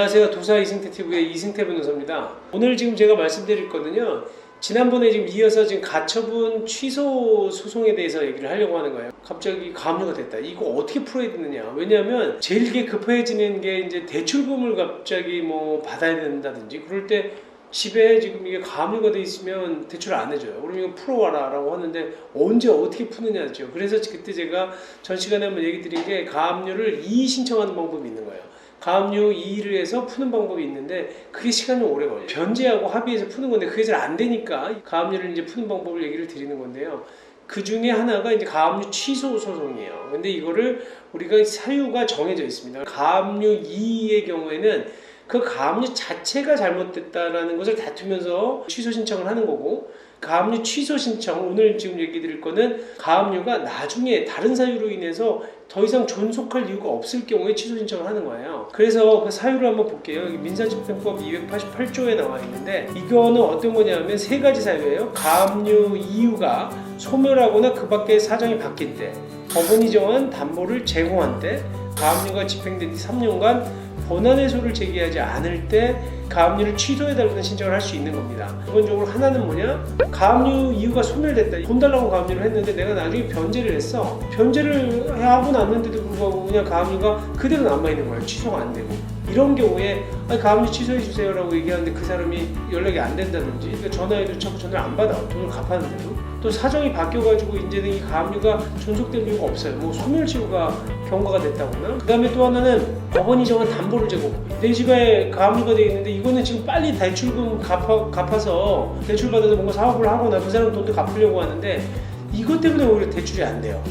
안녕하세요. 도사 이승태TV의 이승태 변호사입니다. 오늘 지금 제가 말씀드릴 거는요, 지난번에 지금 이어서 지금 가처분 취소 소송에 대해서 얘기를 하려고 하는 거예요. 갑자기 가압류가 됐다. 이거 어떻게 풀어야 되느냐. 왜냐하면 제일 급해지는 게 이제 대출금을 갑자기 뭐 받아야 된다든지 그럴 때 집에 지금 이게 가압류가 돼 있으면 대출 안 해줘요. 그럼 이거 풀어와라 라고 하는데 언제 어떻게 푸느냐죠. 그래서 그때 제가 전 시간에 한번 얘기 드린 게 가압류를 이의 신청하는 방법이 있는 거예요. 가압류 이의를 해서 푸는 방법이 있는데 그게 시간이 오래 걸려요. 변제하고 합의해서 푸는 건데 그게 잘 안 되니까 가압류를 이제 푸는 방법을 얘기를 드리는 건데요. 그 중에 하나가 이제 가압류 취소 소송이에요. 근데 이거를 우리가 사유가 정해져 있습니다. 가압류 이의의 경우에는 그 가압류 자체가 잘못됐다라는 것을 다투면서 취소 신청을 하는 거고, 가압류 취소 신청, 오늘 지금 얘기 드릴 거는 가압류가 나중에 다른 사유로 인해서 더 이상 존속할 이유가 없을 경우에 취소 신청을 하는 거예요. 그래서 그 사유를 한번 볼게요. 민사집행법 288조에 나와 있는데 이거는 어떤 거냐면 세 가지 사유예요. 가압류 이유가 소멸하거나 그 밖에 사정이 바뀐 때, 법원이 정한 담보를 제공한 때, 가압류가 집행된 뒤 3년간 본안해소를 제기하지 않을 때 가압류를 취소해달라는 신청을 할 수 있는 겁니다. 기본적으로 하나는 뭐냐? 가압류 이유가 소멸됐다. 돈 달라고 가압류를 했는데 내가 나중에 변제를 했어. 변제를 하고 났는데도 불구하고 그냥 가압류가 그대로 남아있는 거예요. 취소가 안 되고. 이런 경우에 가압류 취소해주세요 라고 얘기하는데 그 사람이 연락이 안 된다든지, 그러니까 전화해도 자꾸 전화를 안 받아. 돈을 갚았는데도. 또 사정이 바뀌어가지고 이제는 이 가압류가 존속될 이유가 없어요. 뭐 소멸치유가 경과가 됐다거나. 그 다음에 또 하나는 법원이 정한 담보를 제공. 내 집에 가압류가 되어 있는데 이거는 지금 빨리 대출금 갚아서 대출받아서 뭔가 사업을 하거나 그 사람 돈도 갚으려고 하는데 이것 때문에 오히려 대출이 안 돼요.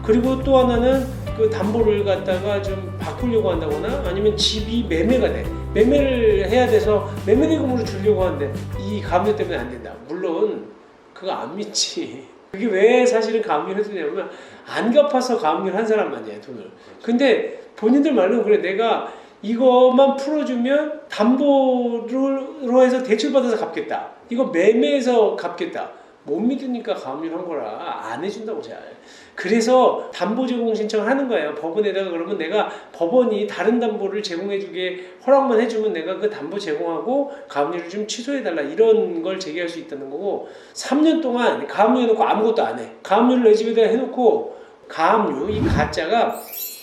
그리고 또 하나는 그 담보를 갖다가 좀 바꾸려고 한다거나 아니면 집이 매매가 돼. 매매를 해야 돼서 매매대금으로 주려고 하는데 이 가압류 때문에 안 된다. 물론 그거 안 믿지. 그게 왜 사실은 가압류를 해주냐면 안 갚아서 가압류를 한 사람만이야, 돈을. 근데 본인들 말로는 그래, 내가 이것만 풀어주면 담보로 해서 대출받아서 갚겠다. 이거 매매해서 갚겠다. 못 믿으니까 가압류를 한 거라 안 해준다고 잘. 그래서 담보 제공 신청을 하는 거예요. 법원에다가. 그러면 내가 법원이 다른 담보를 제공해주게 허락만 해주면 내가 그 담보 제공하고 가압류를 좀 취소해달라, 이런 걸 제기할 수 있다는 거고, 3년 동안 가압류 해놓고 아무것도 안 해. 가압류를 내 집에다 해놓고, 가압류, 이 가짜가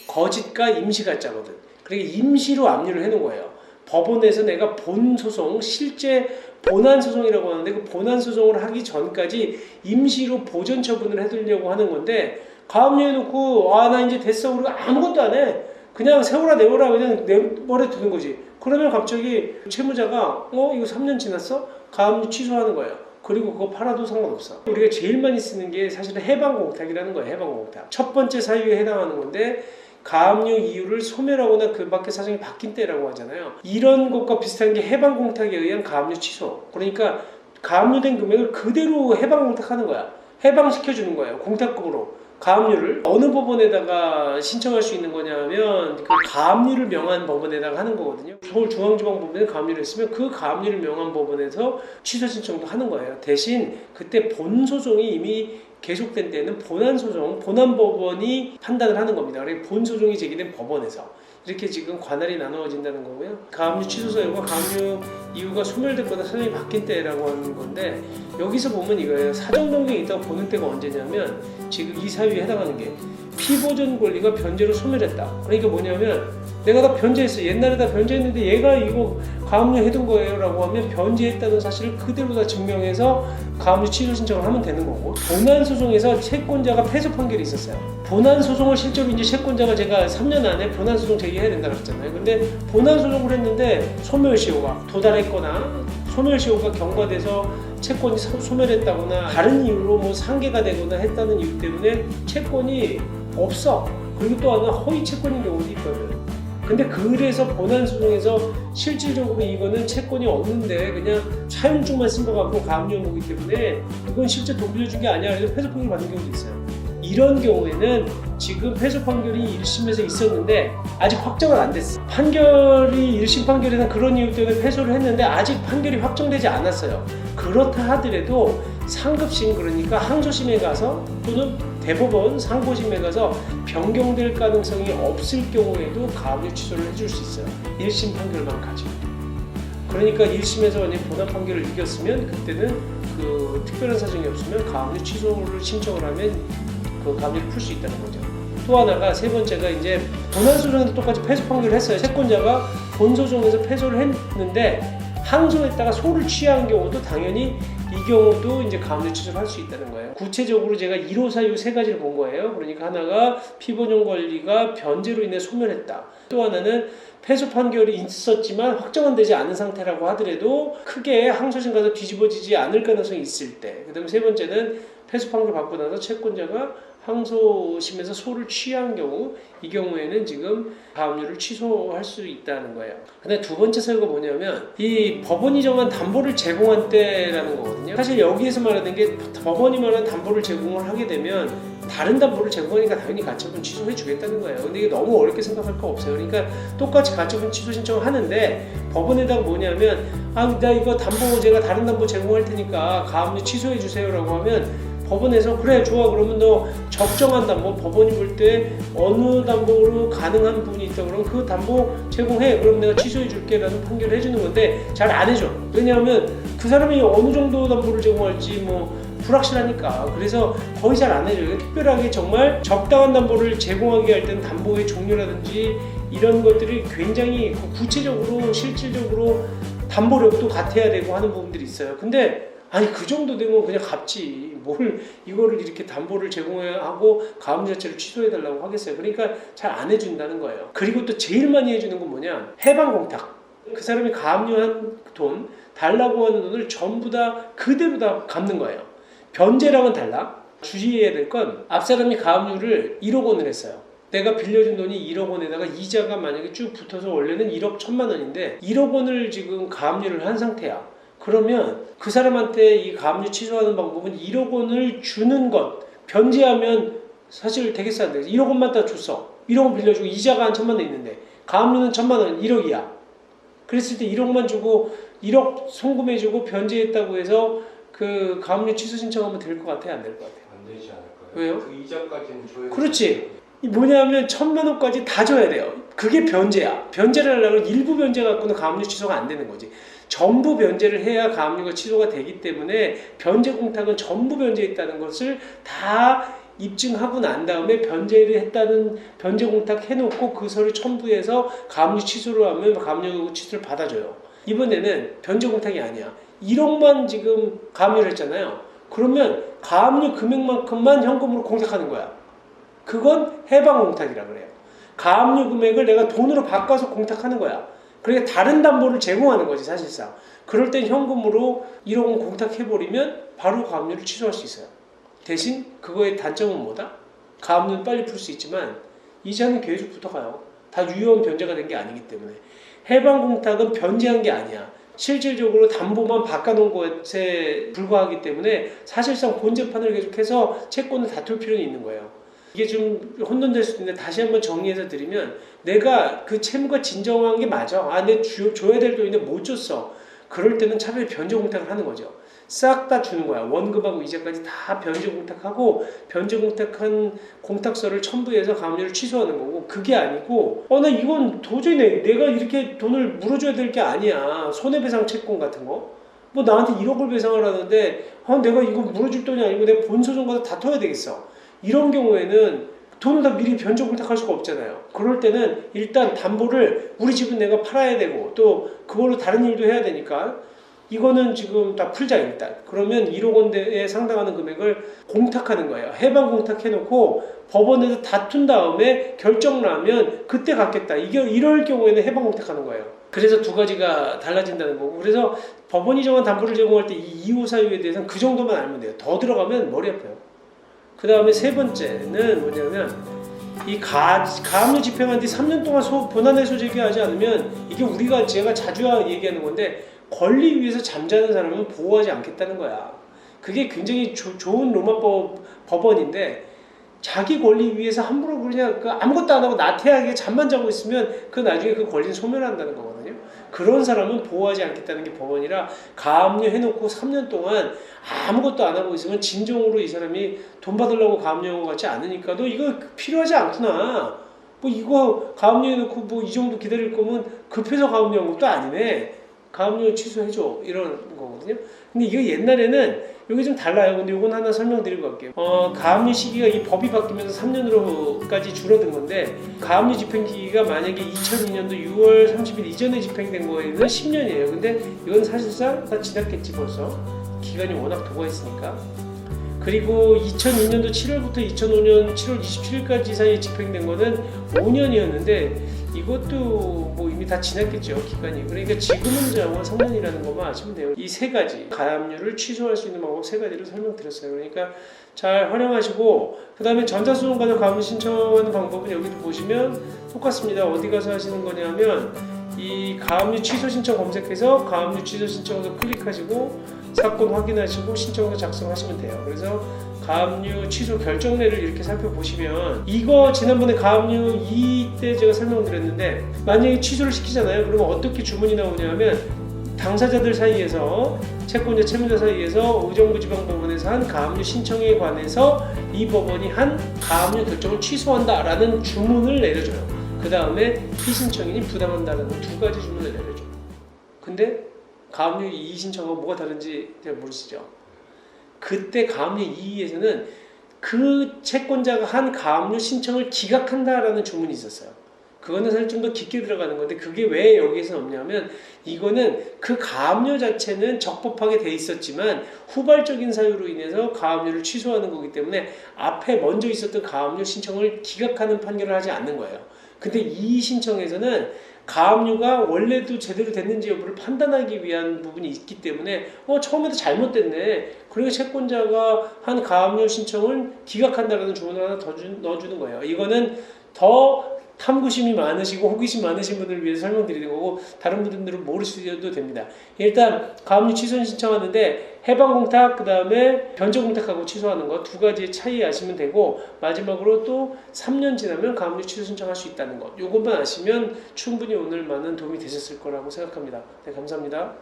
거짓가 임시 가짜거든. 그러니까 임시로 압류를 해놓은 거예요. 법원에서 내가 본 소송, 실제 본안 소송이라고 하는데 그 본안 소송을 하기 전까지 임시로 보전 처분을 해두려고 하는 건데, 가압류 해놓고 나 이제 됐어 그리고 아무것도 안 해. 그냥 세워라 내워라 그냥 내버려 두는 거지. 그러면 갑자기 채무자가 이거 3년 지났어? 가압류 취소하는 거예요. 그리고 그거 팔아도 상관없어. 우리가 제일 많이 쓰는 게 사실은 해방공탁이라는 거예요. 해방공탁. 첫 번째 사유에 해당하는 건데, 가압류 이유를 소멸하거나 그 밖에 사정이 바뀐 때라고 하잖아요. 이런 것과 비슷한 게 해방공탁에 의한 가압류 취소. 그러니까 가압류된 금액을 그대로 해방공탁하는 거야. 해방시켜주는 거예요. 공탁금으로. 가압류를 어느 법원에다가 신청할 수 있는 거냐면 그 가압류를 명한 법원에다가 하는 거거든요. 서울중앙지방법원에 가압류를 했으면 그 가압류를 명한 법원에서 취소 신청도 하는 거예요. 대신 그때 본 소송이 이미 계속된 때는 본안소송, 본안법원이 판단을 하는 겁니다. 그러니까 본 소송이 제기된 법원에서 이렇게 지금 관할이 나누어진다는 거고요. 가압류 취소 사유가 가압류 이유가 소멸됐거나 사정이 바뀐 때라고 하는 건데, 여기서 보면 이거예요. 사정 변경이 있다고 보는 때가 언제냐면 지금 이 사유에 해당하는 게 피보전 권리가 변제로 소멸했다. 그러니까 뭐냐면 내가 다 변제했어. 옛날에 다 변제했는데 얘가 이거 가압류 해둔 거예요 라고 하면 변제했다는 사실을 그대로 다 증명해서 가압류 취소 신청을 하면 되는 거고, 본안소송에서 채권자가 패소 판결이 있었어요. 본안소송을 실제로 이제 채권자가 제가 3년 안에 본안소송 제기해야 된다고 했잖아요. 근데 본안소송을 했는데 소멸시효가 도달했거나 소멸시효가 경과돼서 채권이 소멸했다거나 다른 이유로 뭐 상계가 되거나 했다는 이유 때문에 채권이 없어. 그리고 또 하나 허위 채권인 경우도 있거든. 근데 그래서 본안소송에서 실질적으로 이거는 채권이 없는데 그냥 차용증만 쓴 거 갖고 가압류한 거기 때문에 이건 실제 돈 빌려준 게 아니야. 그래서 패소 판결 받는 경우도 있어요. 이런 경우에는 지금 패소 판결이 1심에서 있었는데 아직 확정은 안 됐어. 판결이 1심 판결에는 그런 이유 때문에 패소를 했는데 아직 판결이 확정되지 않았어요. 그렇다 하더라도 상급심, 그러니까 항소심에 가서 또는 대법원 상고심에 가서 변경될 가능성이 없을 경우에도 가압류 취소를 해줄 수 있어요. 1심 판결만 가지고. 그러니까 1심에서 만약 본안 판결을 이겼으면 그때는 그 특별한 사정이 없으면 가압류 취소를 신청을 하면 그 가압류를 풀 수 있다는 거죠. 또 하나가 세 번째가 이제 본안소송에서 똑같이 패소 판결을 했어요. 채권자가 본소송에서 패소를 했는데 항소했다가 소를 취한 경우도 당연히 이 경우도 이제 가압류 취소를 할 수 있다는 거예요. 구체적으로 제가 1호 사유 세 가지를 본 거예요. 그러니까 하나가 피보존 권리가 변제로 인해 소멸했다. 또 하나는 패소 판결이 있었지만 확정은 되지 않은 상태라고 하더라도 크게 항소심 가서 뒤집어지지 않을 가능성이 있을 때. 그 다음에 세 번째는 패소 판결 받고 나서 채권자가 항소심에서 소를 취한 경우, 이 경우에는 지금 가압류를 취소할 수 있다는 거예요. 근데 두 번째 사유가 뭐냐면 이 법원이 정한 담보를 제공한 때라는 거거든요. 사실 여기에서 말하는 게 법원이 말한 담보를 제공을 하게 되면 다른 담보를 제공하니까 당연히 가처분 취소해 주겠다는 거예요. 근데 이게 너무 어렵게 생각할 거 없어요. 그러니까 똑같이 가처분 취소 신청을 하는데 법원에다가 뭐냐면 나 이거 담보 제가 다른 담보 제공할 테니까 가압류 취소해 주세요라고 하면 법원에서 그래 좋아 그러면 너 적정한 담보 법원이 볼 때 어느 담보로 가능한 부분이 있다 그러면 그 담보 제공해 그럼 내가 취소해 줄게 라는 판결을 해주는 건데 잘 안 해줘. 왜냐하면 그 사람이 어느 정도 담보를 제공할지 뭐 불확실하니까. 그래서 거의 잘 안 해줘요. 특별하게 정말 적당한 담보를 제공하게 할 때는 담보의 종류라든지 이런 것들이 굉장히 구체적으로 실질적으로 담보력도 같아야 되고 하는 부분들이 있어요. 근데 아니 그 정도 되면 그냥 갚지 뭘 이거를 이렇게 담보를 제공해야 하고 가압류 자체를 취소해달라고 하겠어요. 그러니까 잘 안 해준다는 거예요. 그리고 또 제일 많이 해주는 건 뭐냐, 해방공탁. 그 사람이 가압류한 돈 달라고 하는 돈을 전부 다 그대로 다 갚는 거예요. 변제랑은 달라. 주의해야 될 건 앞사람이 가압류를 1억 원을 했어요. 내가 빌려준 돈이 1억 원에다가 이자가 만약에 쭉 붙어서 원래는 1억 1천만 원인데 1억 원을 지금 가압류를 한 상태야. 그러면 그 사람한테 이 가압류 취소하는 방법은 1억 원을 주는 것, 변제하면 사실 되게 싼데 1억 원만 다 줬어. 1억 원 빌려주고 이자가 한 1천만 원 있는데 가압류는 1천만 원, 1억이야. 그랬을 때 1억만 주고 1억 송금해주고 변제했다고 해서 그 가압류 취소 신청하면 될 것 같아요? 안 될 것 같아요? 안 되지 않을까요? 왜요? 그 이자까지는 줘야 그렇지. 뭐냐면 1천만 원까지 다 줘야 돼요. 그게 변제야. 변제를 하려면 일부 변제 갖고는 가압류 취소가 안 되는 거지. 전부 변제를 해야 가압류가 취소가 되기 때문에 변제 공탁은 전부 변제했다는 것을 다 입증하고 난 다음에 변제를 했다는 변제 공탁 해놓고 그 서류 첨부해서 가압류 취소를 하면 가압류 취소를 받아줘요. 이번에는 변제 공탁이 아니야. 1억만 지금 가압류를 했잖아요. 그러면 가압류 금액만큼만 현금으로 공탁하는 거야. 그건 해방 공탁이라고 그래요. 가압류 금액을 내가 돈으로 바꿔서 공탁하는 거야. 그러니까 다른 담보를 제공하는 거지 사실상. 그럴 땐 현금으로 1억 원 공탁해버리면 바로 가압류를 취소할 수 있어요. 대신 그거의 단점은 뭐다? 가압류는 빨리 풀 수 있지만 이자는 계속 붙어가요. 다 유효한 변제가 된 게 아니기 때문에. 해방 공탁은 변제한 게 아니야. 실질적으로 담보만 바꿔놓은 것에 불과하기 때문에 사실상 본 재판을 계속해서 채권을 다툴 필요는 있는 거예요. 이게 좀 혼돈될 수도 있는데 다시 한번 정리해서 드리면 내가 그 채무가 진정한 게 맞아. 내 줘야 될 돈인데 못 줬어. 그럴 때는 차라리 변제 공탁을 하는 거죠. 싹 다 주는 거야. 원금하고 이자까지 다 변제 공탁하고 변제 공탁한 공탁서를 첨부해서 가압류를 취소하는 거고 그게 아니고 나 이건 도저히 내가 이렇게 돈을 물어줘야 될 게 아니야. 손해배상 채권 같은 거. 뭐 나한테 1억을 배상을 하는데 내가 이거 물어줄 돈이 아니고 내가 본소송 가서 다퉈야 되겠어. 이런 경우에는 돈을 다 미리 변제 공탁할 수가 없잖아요. 그럴 때는 일단 담보를 우리 집은 내가 팔아야 되고 또 그걸로 다른 일도 해야 되니까 이거는 지금 다 풀자 일단. 그러면 1억 원대에 상당하는 금액을 공탁하는 거예요. 해방 공탁해놓고 법원에서 다툰 다음에 결정 나면 그때 갚겠다. 이럴 경우에는 해방 공탁하는 거예요. 그래서 두 가지가 달라진다는 거고. 그래서 법원이 정한 담보를 제공할 때 이 2호 사유에 대해서는 그 정도만 알면 돼요. 더 들어가면 머리 아파요. 그 다음에 세 번째는 뭐냐면 이 가압류 집행한 뒤 3년 동안 본안에서 제기하지 않으면 이게 제가 자주 얘기하는 건데 권리 위에서 잠자는 사람은 보호하지 않겠다는 거야. 그게 굉장히 좋은 로마법 법원인데 자기 권리 위에서 함부로 그냥 아무것도 안 하고 나태하게 잠만 자고 있으면 나중에 그 권리는 소멸한다는 거거든요. 그런 사람은 보호하지 않겠다는 게 법원이라 가압류 해놓고 3년 동안 아무것도 안 하고 있으면 진정으로 이 사람이 돈 받으려고 가압류한 것 같지 않으니까 너 이거 필요하지 않구나. 뭐 이거 가압류 해놓고 뭐 이 정도 기다릴 거면 급해서 가압류한 것도 아니네. 가압류 취소해줘 이런 거거든요. 근데 이거 옛날에는 이게 좀 달라요. 근데 이건 하나 설명드리고 갈게요. 가압류 시기가 이 법이 바뀌면서 3년으로까지 줄어든 건데 가압류 집행기기가 만약에 2002년도 6월 30일 이전에 집행된 거에는 10년이에요. 근데 이건 사실상 다 지났겠지 벌써. 기간이 워낙 도가 있으니까. 그리고 2002년도 7월부터 2005년 7월 27일까지 사이에 집행된 거는 5년이었는데 이것도 뭐 이미 다 지났겠죠, 기간이. 그러니까 지금은 영원 3년이라는 것만 아시면 돼요. 이 세 가지 가압류를 취소할 수 있는 방법 세 가지를 설명드렸어요. 그러니까 잘 활용하시고, 그 다음에 전자수송관을 가압류 신청하는 방법은 여기도 보시면 똑같습니다. 어디 가서 하시는 거냐면 이 가압류 취소 신청 검색해서 가압류 취소 신청을 클릭하시고 사건 확인하시고 신청서 작성하시면 돼요. 그래서 가압류 취소 결정례를 이렇게 살펴보시면, 이거 지난번에 가압류 2 때 제가 설명드렸는데 만약에 취소를 시키잖아요. 그러면 어떻게 주문이 나오냐면 당사자들 사이에서, 채권자 채무자 사이에서 의정부지방법원에서 한 가압류 신청에 관해서 이 법원이 한 가압류 결정을 취소한다 라는 주문을 내려줘요. 그 다음에 피신청인이 부담한다는 두 가지 주문을 내려줘요. 근데 가압류 2 신청하고 뭐가 다른지 잘 모르시죠? 그때 가압류 2에서는 그 채권자가 한 가압류 신청을 기각한다라는 주문이 있었어요. 그거는 사실 좀 더 깊게 들어가는 건데 그게 왜 여기에서는 없냐면, 이거는 그 가압류 자체는 적법하게 돼 있었지만 후발적인 사유로 인해서 가압류를 취소하는 거기 때문에 앞에 먼저 있었던 가압류 신청을 기각하는 판결을 하지 않는 거예요. 근데 이 신청에서는 가압류가 원래도 제대로 됐는지 여부를 판단하기 위한 부분이 있기 때문에 처음에도 잘못됐네. 그러니까 채권자가 한 가압류 신청을 기각한다라는 조문을 하나 더 넣어주는 거예요. 이거는 더 탐구심이 많으시고 호기심 많으신 분들을 위해서 설명드리는 거고, 다른 분들은 모르셔도 됩니다. 일단 가압류 취소 신청하는데 해방공탁, 그 다음에 변제공탁하고 취소하는 거 두 가지의 차이 아시면 되고, 마지막으로 또 3년 지나면 가압류 취소 신청할 수 있다는 것, 이것만 아시면 충분히 오늘 많은 도움이 되셨을 거라고 생각합니다. 네, 감사합니다.